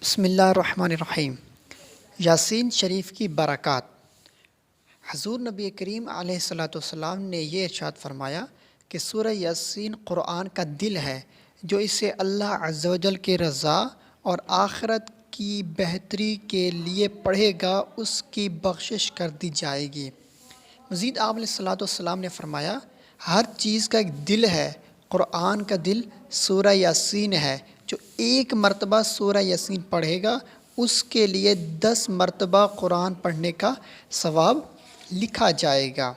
بسم اللہ الرحمن الرحیم۔ یاسین شریف کی برکات۔ حضور نبی کریم علیہ السلام نے یہ ارشاد فرمایا کہ سورہ یاسین قرآن کا دل ہے، جو اسے اللہ عز و جل کے رضا اور آخرت کی بہتری کے لیے پڑھے گا اس کی بخشش کر دی جائے گی۔ مزید آپ علیہ السلام نے فرمایا، ہر چیز کا ایک دل ہے، قرآن کا دل سورہ یاسین ہے۔ جو ایک مرتبہ سورہ یاسین پڑھے گا اس کے لیے 10 مرتبہ قرآن پڑھنے کا ثواب لکھا جائے گا۔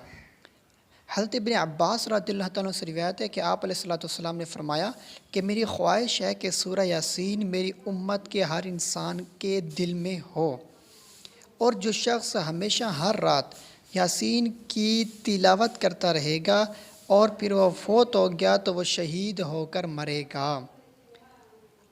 حضرت ابن عباس رضی اللہ تعالیٰ سے روایت ہے کہ آپ علیہ السلام نے فرمایا کہ میری خواہش ہے کہ سورہ یاسین میری امت کے ہر انسان کے دل میں ہو، اور جو شخص ہمیشہ ہر رات یاسین کی تلاوت کرتا رہے گا اور پھر وہ فوت ہو گیا تو وہ شہید ہو کر مرے گا۔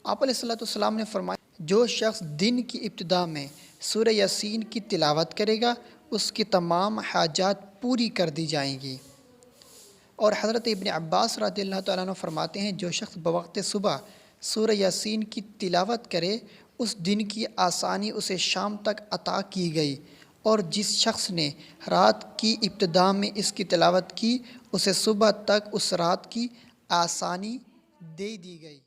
آپ علیہ السلام نے فرمایا، جو شخص دن کی ابتدا میں سورہ یاسین کی تلاوت کرے گا اس کی تمام حاجات پوری کر دی جائیں گی۔ اور حضرت ابن عباس رضی اللہ تعالیٰ عنہ فرماتے ہیں، جو شخص بوقت صبح سورہ یاسین کی تلاوت کرے اس دن کی آسانی اسے شام تک عطا کی گئی، اور جس شخص نے رات کی ابتدا میں اس کی تلاوت کی اسے صبح تک اس رات کی آسانی دے دی گئی۔